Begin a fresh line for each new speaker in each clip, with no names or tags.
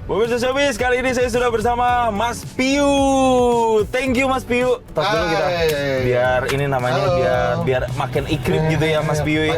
Pemirsa Showbiz, kali ini saya sudah bersama Mas Piyu. Thank you Mas Piyu. Tos dulu kita. Biar ini namanya biar makin ikrip gitu ya Mas Piyu ya.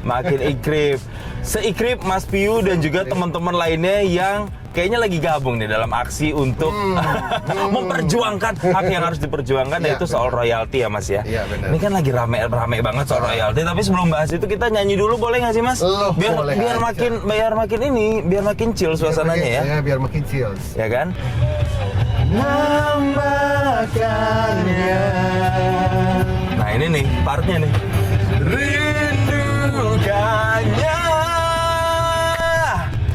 Makin ikrip. Seikrip Mas Piyu dan juga teman-teman lainnya yang kayaknya lagi gabung nih dalam aksi untuk memperjuangkan hak yang harus diperjuangkan, yaitu soal royalti ya Mas ya.
Iya benar.
Ini kan lagi rame banget soal royalti, tapi sebelum bahas itu kita nyanyi dulu boleh nggak sih Mas? Biar makin chill suasananya ya.
Ya, biar makin chill.
Ya kan?
Nambahkannya.
Nah ini nih partnya nih. Rindukannya.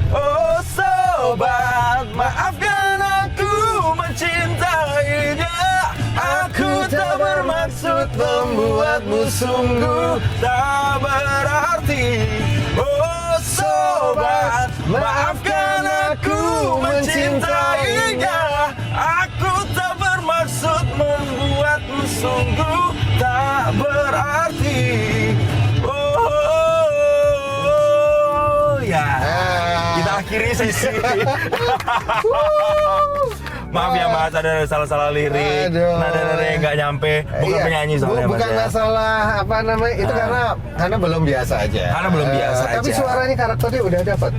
Oh sobat, maafkan aku mencintainya. Aku tak bermaksud membuatmu sungguh tak berarti. Oh sobat, maafkan aku mencintainya. Aku tak bermaksud membuatmu sungguh tak berarti. Oh ya, kita akhiri sesi. Maaf ya Mas, ada salah-salah lirik, nada-nada yang nggak nyampe. Bukan penyanyi soalnya Mas.
Bukan masalah apa namanya, itu karena belum biasa aja.
Karena belum biasa aja.
Tapi suaranya, karakternya udah dapat.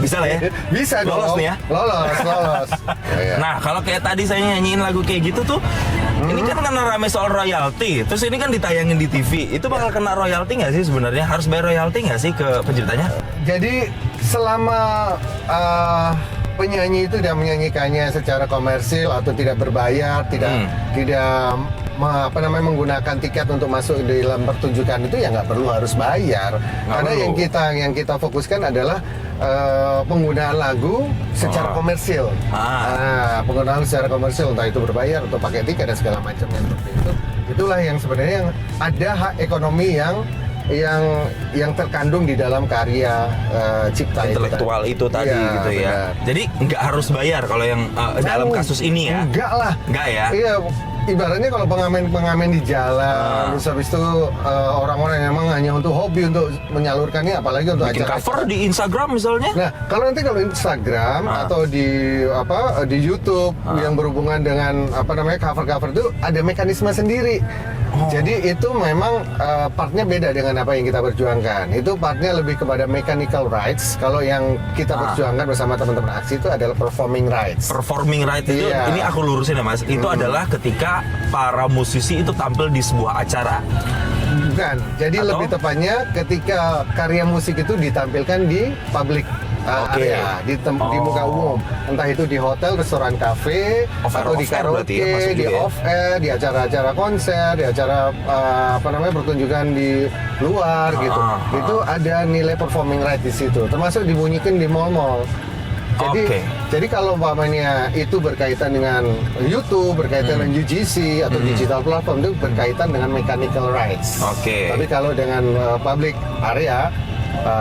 Bisa lah ya.
Bisa dong.
Lolos nih ya.
Lolos.
Nah, kalau kayak tadi saya nyanyiin lagu kayak gitu tuh, ini kan karena rame soal royalti. Terus ini kan ditayangin di TV. Itu bakal kena royalti nggak sih sebenarnya? Harus bayar royalti nggak sih ke penciptanya?
Jadi selama penyanyi itu tidak menyanyikannya secara komersil atau tidak berbayar, tidak menggunakan tiket untuk masuk di dalam pertunjukan, itu ya nggak perlu harus bayar. Karena yang kita fokuskan adalah penggunaan lagu secara komersil. Penggunaan secara komersil, entah itu berbayar atau pakai tiket dan segala macamnya seperti itu. Itulah yang sebenarnya yang ada hak ekonomi yang terkandung di dalam karya cipta
intelektual itu tadi
ya,
gitu ya.
Benar.
Jadi nggak harus bayar kalau yang dalam kasus ini ya?
Enggak lah.
Enggak ya?
Iya. Ibaratnya kalau pengamen di jalan, terus habis itu orang-orang yang memang hanya untuk hobi, untuk menyalurkannya, apalagi untuk
bikin cover di Instagram misalnya.
Nah, kalau Instagram atau di YouTube yang berhubungan dengan cover-cover itu ada mekanisme sendiri. Jadi itu memang partnya beda dengan apa yang kita perjuangkan. Itu partnya lebih kepada mechanical rights. Kalau yang kita perjuangkan bersama teman-teman aksi itu adalah performing rights.
Performing rights itu, ini aku lurusin ya Mas. Itu adalah ketika para musisi itu tampil di sebuah acara.
Bukan. Jadi lebih tepatnya ketika karya musik itu ditampilkan di public area, di muka umum, entah itu di hotel, restoran, kafe, atau di karaoke, di off-air, di acara-acara konser, di acara pertunjukan di luar gitu. Itu ada nilai performing right di situ, termasuk dibunyikan di mall-mall. Jadi kalau umpamanya itu berkaitan dengan YouTube, berkaitan dengan UGC atau digital platform, itu berkaitan dengan mechanical rights. Tapi kalau dengan public area,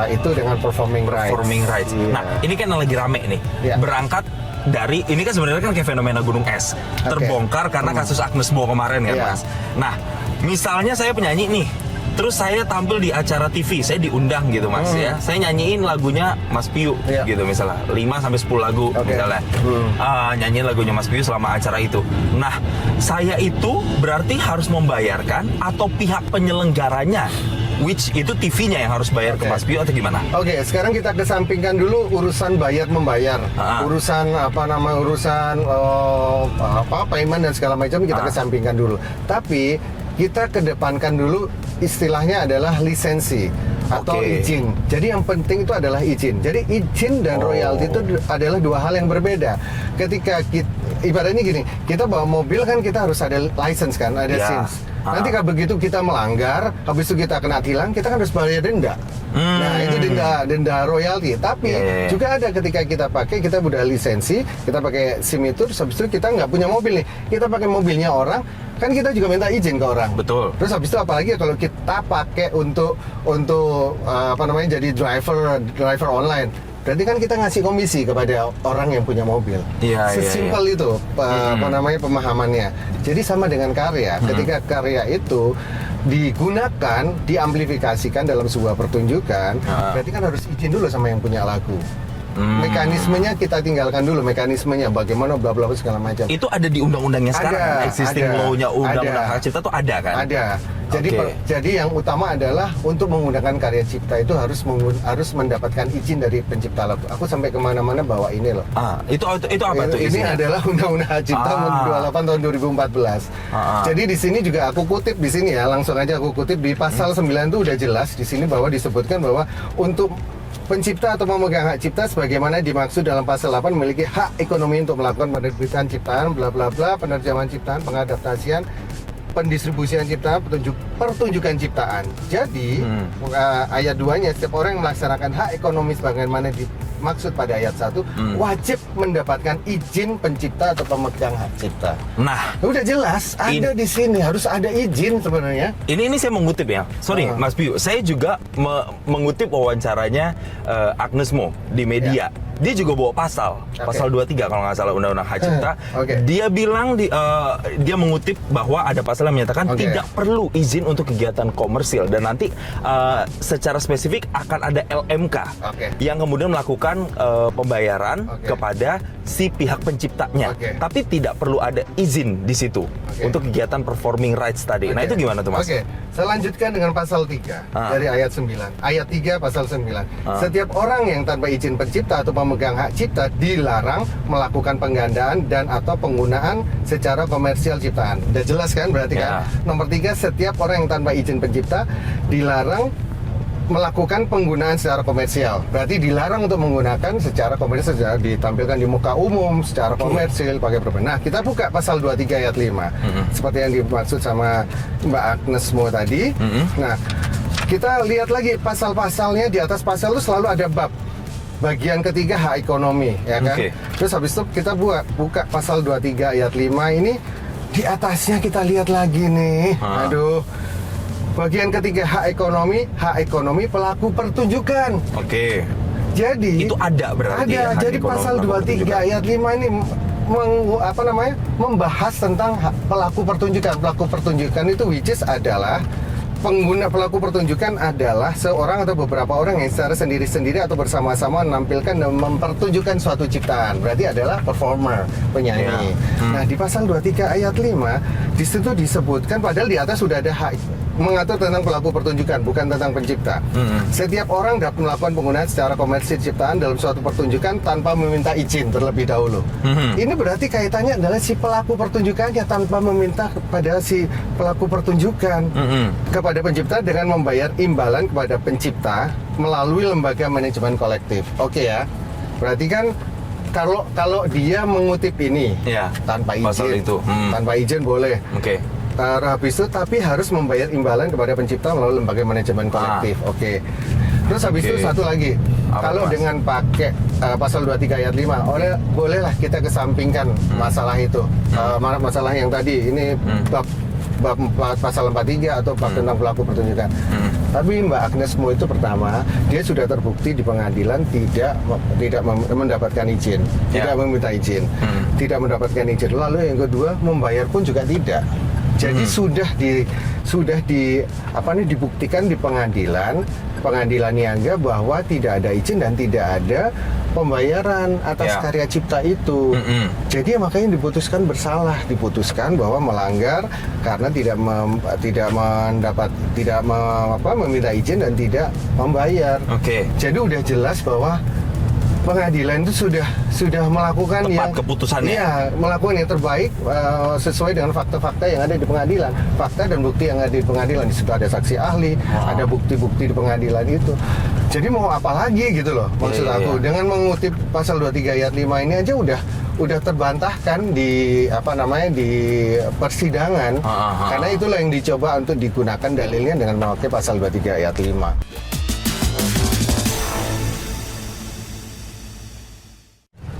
itu dengan performing rights.
Nah, ini kan lagi rame nih. Berangkat dari ini kan sebenarnya kan kayak fenomena gunung es. Terbongkar karena kasus Agnes Mo kemarin kan, Mas. Nah, misalnya saya penyanyi nih, terus saya tampil di acara TV, saya diundang gitu Mas ya. Saya nyanyiin lagunya Mas Piyu gitu misalnya, 5-10 lagu misalnya. Nyanyiin lagunya Mas Piyu selama acara itu. Nah, saya itu berarti harus membayarkan atau pihak penyelenggaranya, which itu TV-nya yang harus bayar ke Mas Piyu atau gimana?
Sekarang kita kesampingkan dulu urusan bayar-membayar. Urusan payment dan segala macam kita kesampingkan dulu. Tapi kita kedepankan dulu istilahnya adalah lisensi atau izin. Jadi yang penting itu adalah izin. Jadi izin dan royalti itu adalah dua hal yang berbeda. Ketika ibaratnya gini, kita bawa mobil kan kita harus ada license kan, ada SIM. Nanti kalau begitu kita melanggar, habis itu kita kena tilang, kita kan harus bayar denda. Nah itu denda royalti. Tapi juga ada ketika kita udah lisensi, kita pakai SIM itu, habis itu kita nggak punya mobil nih, kita pakai mobilnya orang, kan kita juga minta izin ke orang.
Betul.
Terus habis itu apalagi kalau kita pakai untuk jadi driver online. Berarti kan kita ngasih komisi kepada orang yang punya mobil. Sesimpel itu pemahamannya. Jadi sama dengan karya. Ketika karya itu digunakan, diamplifikasikan dalam sebuah pertunjukan, berarti kan harus izin dulu sama yang punya lagu. Mekanismenya kita tinggalkan dulu, mekanismenya bagaimana bla bla segala macam.
Itu ada di undang-undangnya sekarang. Existing law-nya undang-undang hak cipta tuh ada kan?
Ada. Jadi yang utama adalah untuk menggunakan karya cipta itu harus mendapatkan izin dari pencipta lagu. Aku sampai kemana-mana bawa ini loh.
Itu apa tuh
ini
isinya?
adalah Undang-Undang Hak Cipta 28 tahun 2014. Jadi di sini juga aku kutip di sini ya, langsung aja aku kutip di pasal 9 itu udah jelas di sini bahwa disebutkan bahwa untuk pencipta atau pemegang hak cipta sebagaimana dimaksud dalam pasal 8 memiliki hak ekonomi untuk melakukan penerbitan ciptaan, bla bla bla, penerjemahan ciptaan, pengadaptasian, pendistribusian ciptaan, pertunjukan ciptaan. Jadi ayat 2-nya setiap orang yang melaksanakan hak ekonomi sebagaimana dimaksud pada ayat 1 wajib mendapatkan izin pencipta atau pemegang hak cipta.
Nah,
udah jelas ada di sini, harus ada izin sebenarnya.
Ini saya mengutip ya. Sorry, Mas Piyu. Saya juga mengutip wawancaranya Agnes Mo di media. Dia juga bawa pasal 23 kalau nggak salah Undang-Undang Hak Cipta. Dia bilang dia mengutip bahwa ada pasal yang menyatakan tidak perlu izin untuk kegiatan komersil dan nanti secara spesifik akan ada LMK yang kemudian melakukan pembayaran kepada si pihak penciptanya. Tapi tidak perlu ada izin di situ untuk kegiatan performing rights tadi. Nah, itu gimana tuh, Mas?
Saya lanjutkan dengan pasal 3 dari ayat 9. Ayat 3 pasal 9. Setiap orang yang tanpa izin pencipta atau pemegang hak cipta dilarang melakukan penggandaan dan atau penggunaan secara komersial ciptaan. Udah jelas kan berarti kan? Nomor 3, setiap orang yang tanpa izin pencipta dilarang melakukan penggunaan secara komersial. Berarti dilarang untuk menggunakan secara komersial, secara ditampilkan di muka umum, secara komersil, pakai berbagai. Nah, kita buka pasal 23 ayat 5. Seperti yang dimaksud sama Mbak Agnes Mo tadi. Nah, kita lihat lagi pasal-pasalnya, di atas pasal itu selalu ada bab. Bagian ketiga hak ekonomi, ya kan? Terus habis itu kita buka pasal 23 ayat 5 ini, di atasnya kita lihat lagi nih. Aduh. Bagian ketiga hak ekonomi pelaku pertunjukan. Jadi
itu ada berarti.
Ada. Jadi pasal 23 ayat 5 ini membahas tentang pelaku pertunjukan. Pelaku pertunjukan itu which is adalah pengguna. Pelaku pertunjukan adalah seorang atau beberapa orang yang secara sendiri-sendiri atau bersama-sama menampilkan dan mempertunjukkan suatu ciptaan. Berarti adalah performer, penyanyi. Nah, di pasal 23 ayat 5 di situ disebutkan, padahal di atas sudah ada hak mengatur tentang pelaku pertunjukan, bukan tentang pencipta. Setiap orang dapat melakukan penggunaan secara komersil ciptaan dalam suatu pertunjukan tanpa meminta izin terlebih dahulu. Ini berarti kaitannya adalah si pelaku pertunjukannya tanpa meminta kepada si pelaku pertunjukan kepada pencipta dengan membayar imbalan kepada pencipta melalui lembaga manajemen kolektif. Ya. Berarti kan kalau dia mengutip ini tanpa izin, tanpa izin boleh. Habis itu tapi harus membayar imbalan kepada pencipta melalui lembaga manajemen kolektif. Terus habis itu satu lagi, kalau dengan pakai pasal 23 ayat 5, bolehlah kita kesampingkan masalah itu. Masalah yang tadi ini bab pasal 43 atau bab tentang pelaku pertunjukan. Tapi Mbak Agnes Mo itu pertama, dia sudah terbukti di pengadilan tidak mendapatkan izin, tidak meminta izin, tidak mendapatkan izin. Lalu yang kedua, membayar pun juga tidak. Jadi sudah dibuktikan di pengadilan niaga bahwa tidak ada izin dan tidak ada pembayaran atas karya cipta itu. Jadi makanya diputuskan bahwa melanggar karena tidak meminta izin dan tidak membayar. Jadi udah jelas bahwa pengadilan itu sudah melakukan
keputusannya.
Melakukan yang terbaik sesuai dengan fakta-fakta yang ada di pengadilan. Fakta dan bukti yang ada di pengadilan. Di situ ada saksi ahli, ada bukti-bukti di pengadilan itu. Jadi mau apa lagi gitu loh maksud aku. Dengan mengutip pasal 23 ayat 5 ini aja udah terbantahkan di di persidangan. Karena itulah yang dicoba untuk digunakan dalilnya dengan memakai pasal 23 ayat 5.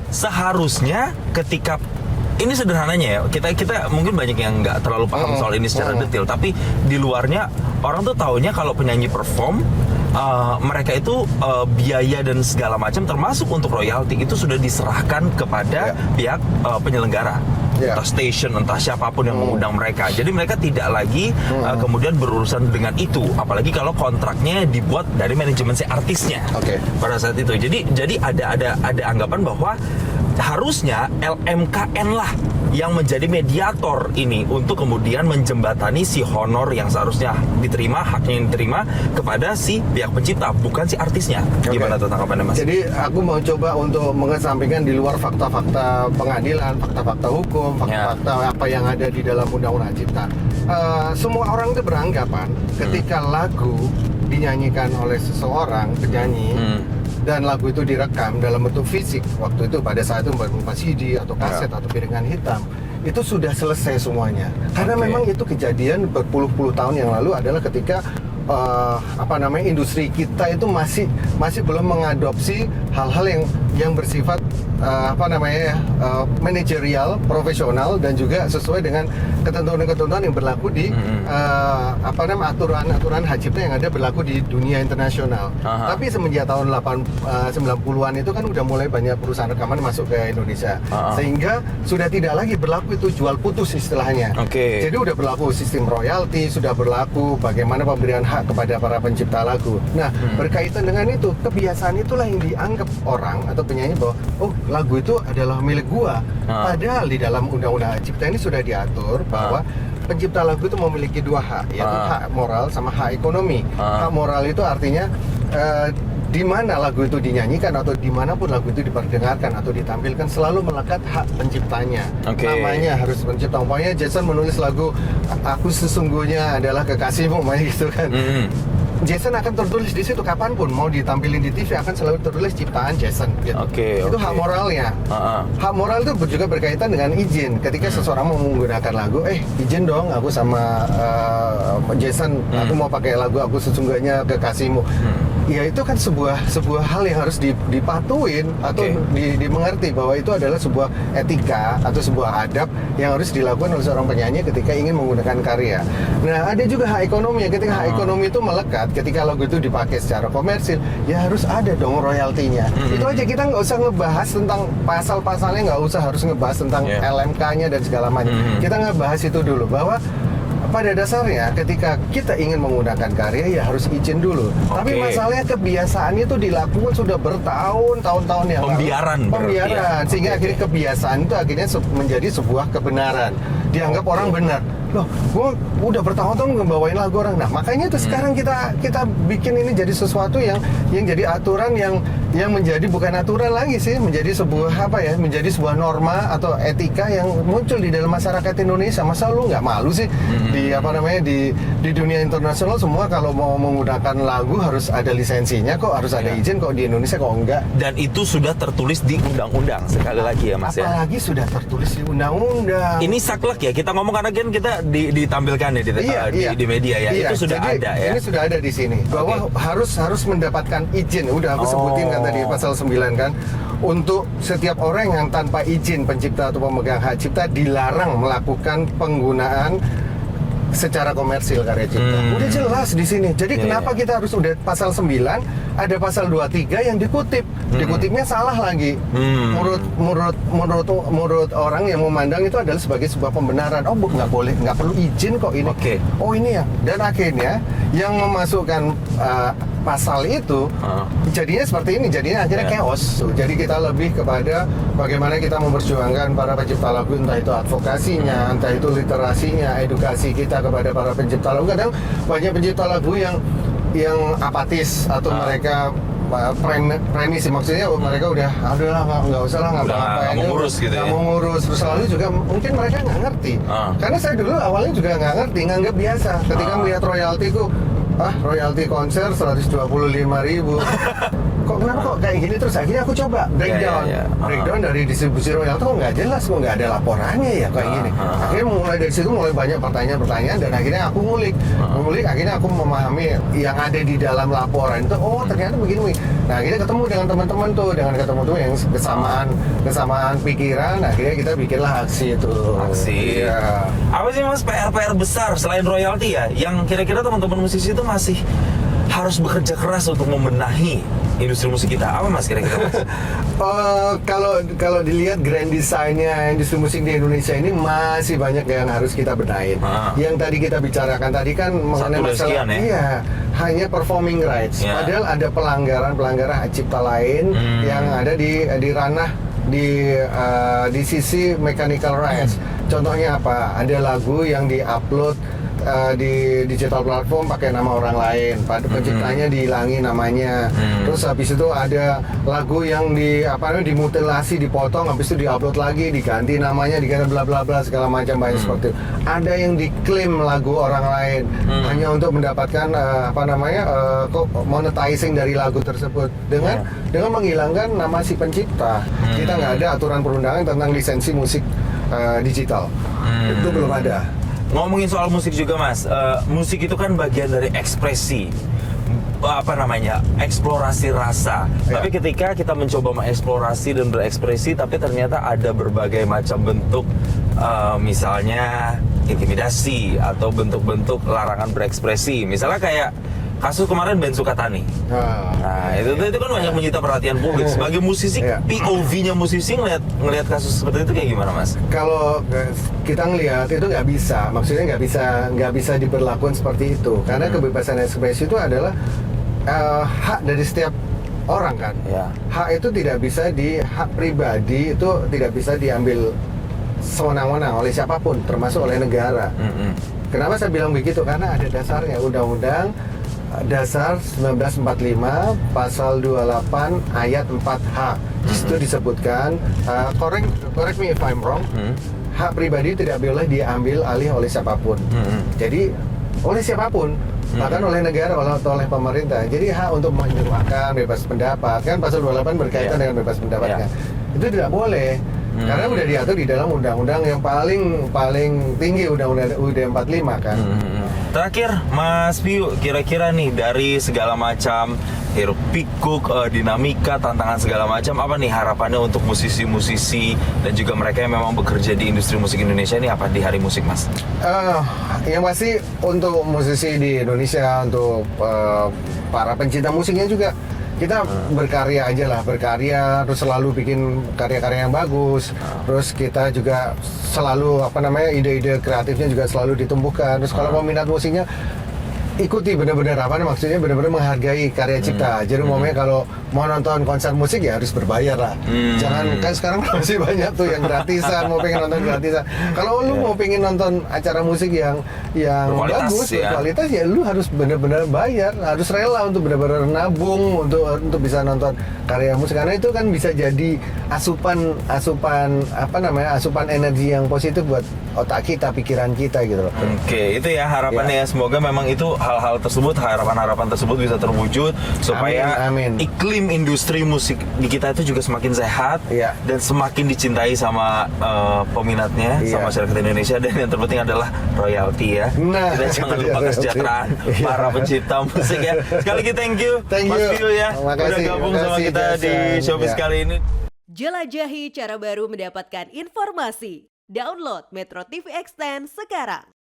Seharusnya ketika ini sederhananya ya, kita mungkin banyak yang nggak terlalu paham soal ini secara detail, tapi di luarnya orang tuh taunya kalau penyanyi perform mereka itu biaya dan segala macam termasuk untuk royalti itu sudah diserahkan kepada pihak penyelenggara. Entah station, entah siapapun yang mengundang mereka. Jadi mereka tidak lagi kemudian berurusan dengan itu. Apalagi kalau kontraknya dibuat dari manajemen si artisnya pada saat itu. Jadi ada anggapan bahwa harusnya LMKN lah yang menjadi mediator ini untuk kemudian menjembatani si honor yang seharusnya diterima, haknya yang diterima kepada si pihak pencipta, bukan si artisnya. Gimana tanggapannya, Mas?
Jadi aku mau coba untuk mengesampingkan di luar fakta-fakta pengadilan, fakta-fakta hukum, fakta-fakta apa yang ada di dalam Undang-Undang Cipta. Semua orang itu beranggapan ketika lagu dinyanyikan oleh seseorang penyanyi dan lagu itu direkam dalam bentuk fisik, waktu itu pada saat itu berupa CD atau kaset atau piringan hitam, itu sudah selesai semuanya. Karena memang itu kejadian berpuluh-puluh tahun yang lalu adalah ketika industri kita itu masih belum mengadopsi hal-hal yang bersifat manajerial, profesional, dan juga sesuai dengan ketentuan-ketentuan yang berlaku di aturan-aturan hak cipta yang ada berlaku di dunia internasional. Tapi semenjak tahun 90-an itu kan udah mulai banyak perusahaan rekaman masuk ke Indonesia, sehingga sudah tidak lagi berlaku itu jual putus istilahnya. Jadi udah berlaku sistem royalti, sudah berlaku bagaimana pemberian hak kepada para pencipta lagu. Nah, berkaitan dengan itu, kebiasaan itulah yang dianggap orang atau penyanyi bahwa lagu itu adalah milik gua. Padahal di dalam Undang-Undang Cipta ini sudah diatur bahwa pencipta lagu itu memiliki dua hak, yaitu hak moral sama hak ekonomi. Hak moral itu artinya di mana lagu itu dinyanyikan atau dimanapun lagu itu diperdengarkan atau ditampilkan selalu melekat hak penciptanya. Namanya harus pencipta. Umpamanya Jason menulis lagu Aku Sesungguhnya Adalah Kekasihmu, gitu kan. Jason akan tertulis di situ kapanpun mau ditampilin di TV akan selalu tertulis ciptaan Jason gitu. Itu hak moralnya. Hak moral itu juga berkaitan dengan izin. Ketika seseorang mau menggunakan lagu, izin dong aku sama Jason, aku mau pakai lagu Aku Sesungguhnya Kekasihmu. Ya itu kan sebuah hal yang harus dipatuin atau dimengerti bahwa itu adalah sebuah etika atau sebuah adab yang harus dilakukan oleh seorang penyanyi ketika ingin menggunakan karya. Nah, ada juga hak ekonomi. Ketika hak ekonomi itu melekat, ketika lagu itu dipakai secara komersil, ya harus ada dong royaltinya. Itu aja, kita nggak usah ngebahas tentang pasal-pasalnya, nggak usah harus ngebahas tentang LMK-nya dan segala macam. Kita ngebahas itu dulu bahwa pada dasarnya ketika kita ingin menggunakan karya ya harus izin dulu. Tapi masalahnya kebiasaan itu dilakukan sudah bertahun-tahun yang
lalu. Pembiaran.
Sehingga akhirnya kebiasaan itu akhirnya menjadi sebuah kebenaran. Dianggap orang benar. Loh, gue udah bertahun-tahun ngebawain lagu orang. Nah, makanya itu sekarang kita bikin ini jadi sesuatu yang jadi aturan yang menjadi bukan aturan lagi sih, menjadi sebuah menjadi sebuah norma atau etika yang muncul di dalam masyarakat Indonesia. Masa lu nggak malu sih di dunia internasional semua kalau mau menggunakan lagu harus ada lisensinya kok, harus ada izin, kok di Indonesia kok enggak.
Dan itu sudah tertulis di undang-undang sekali lagi ya, Mas.
Apalagi sudah tertulis di undang-undang.
Ini saklek ya, kita ngomong karena kan kita ditampilkan ya di media ya. Itu sudah ada ya.
Ini sudah ada di sini bahwa harus mendapatkan izin. Udah aku sebutin kan tadi pasal 9 kan. Untuk setiap orang yang tanpa izin pencipta atau pemegang hak cipta dilarang melakukan penggunaan secara komersil karya cipta. Udah jelas di sini. Jadi kenapa kita harus udah pasal 9 ada pasal 23 yang dikutip. Dikutipnya salah lagi. Menurut orang yang memandang itu adalah sebagai sebuah pembenaran. Oh, nggak boleh, nggak perlu izin kok ini. Oh, ini ya. Dan akhirnya yang memasukkan pasal itu jadinya seperti ini, jadinya akhirnya chaos. Jadi kita lebih kepada bagaimana kita memperjuangkan para pencipta lagu, entah itu advokasinya, entah itu literasinya, edukasi kita kepada para pencipta lagu. Kadang banyak pencipta lagu yang apatis atau mereka premis, maksudnya mereka udah nggak usah lah, nggak mau ngurus gitu, nggak mau ngurus. Terus lalu juga mungkin mereka nggak ngerti, karena saya dulu awalnya juga nggak ngerti, nganggap biasa ketika melihat royaltiku. Royalti konser 125.000. Kenapa kok kayak gini? Terus akhirnya aku coba breakdown dari distribusi royalti, kok nggak jelas, kok nggak ada laporannya ya kayak gini. Akhirnya mulai dari situ mulai banyak pertanyaan-pertanyaan dan akhirnya aku ngulik, akhirnya aku memahami yang ada di dalam laporan itu. Oh, ternyata begini. Nah, akhirnya ketemu dengan teman-teman tuh, yang kesamaan pikiran. Akhirnya kita bikinlah aksi itu.
Apa sih Mas PR besar selain royalti ya? Yang kira-kira teman-teman musisi itu harus bekerja keras untuk membenahi industri musik kita? Apa Mas kira-kira Mas?
Kalau dilihat grand design-nya industri musik di Indonesia ini masih banyak yang harus kita benahin. Yang tadi kita bicarakan tadi kan mengenai masalah iya, hanya performing rights. Padahal ada pelanggaran hak cipta lain yang ada di ranah di sisi mechanical rights. Contohnya apa? Ada lagu yang diupload di digital platform pakai nama orang lain, pada penciptanya dihilangi namanya. Terus habis itu ada lagu yang dimutilasi, dipotong, habis itu diupload lagi, diganti namanya, diganti bla bla bla segala macam banyak seperti itu. Ada yang diklaim lagu orang lain hanya untuk mendapatkan monetizing dari lagu tersebut dengan menghilangkan nama si pencipta. Kita nggak ada aturan perundangan tentang lisensi musik digital. Itu belum ada.
Ngomongin soal musik juga Mas, musik itu kan bagian dari ekspresi, eksplorasi rasa. Tapi ketika kita mencoba mengeksplorasi dan berekspresi, tapi ternyata ada berbagai macam bentuk, misalnya intimidasi atau bentuk-bentuk larangan berekspresi. Misalnya kayak kasus kemarin Ben Sukatani. Nah, itu kan banyak menyita perhatian publik. Sebagai musisi, POV-nya musisi ngelihat kasus seperti itu kayak gimana, Mas?
Kalau kita ngelihat itu nggak bisa, maksudnya nggak bisa diberlakukan seperti itu. Karena kebebasan ekspresi itu adalah hak dari setiap orang kan. Hak itu tidak bisa hak pribadi itu tidak bisa diambil sewenang-wenang oleh siapapun, termasuk oleh negara. Kenapa saya bilang begitu? Karena ada dasarnya, Undang-Undang Dasar 1945 pasal 28 ayat 4H. Di situ disebutkan, correct me if I'm wrong, hak pribadi tidak boleh diambil alih oleh siapapun. Jadi oleh siapapun, bahkan oleh negara atau oleh pemerintah. Jadi hak untuk menyuarakan, bebas pendapat, kan pasal 28 berkaitan dengan bebas pendapat kan. Itu tidak boleh. Karena udah diatur di dalam undang-undang yang paling tinggi, Undang-Undang UUD 45 kan.
Terakhir, Mas Piyu, kira-kira nih dari segala macam hiruk pikuk, dinamika, tantangan segala macam, apa nih harapannya untuk musisi-musisi dan juga mereka yang memang bekerja di industri musik Indonesia ini apa di Hari Musik, Mas?
Yang pasti untuk musisi di Indonesia, untuk para pencinta musiknya juga, kita berkarya aja lah, terus selalu bikin karya-karya yang bagus, terus kita juga selalu ide-ide kreatifnya juga selalu ditumbuhkan. Terus kalau peminat musiknya ikuti benar-benar maksudnya benar-benar menghargai karya cipta. Jadi kalau mau nonton konser musik ya harus berbayar lah. Jangan, kan sekarang masih banyak tuh yang gratisan, mau pengen nonton gratisan. Kalau lu mau pengen nonton acara musik yang bagus, berkualitas, ya lu harus benar-benar bayar, harus rela untuk benar-benar nabung untuk bisa nonton karya musik, karena itu kan bisa jadi asupan energi yang positif buat otak kita, pikiran kita gitu loh.
Oke, itu ya harapannya ya. Semoga memang itu hal-hal tersebut, harapan-harapan tersebut bisa terwujud supaya iklim industri musik di kita itu juga semakin sehat dan semakin dicintai sama peminatnya, sama masyarakat Indonesia, dan yang terpenting adalah royalti ya. Kita jangan lupa kesejahteraan para pencipta musik ya. Sekali lagi thank you Mas Piyu ya, udah gabung sama kita di Showbiz kali ini.
Jelajahi cara baru mendapatkan informasi. Download Metro TV Extend sekarang.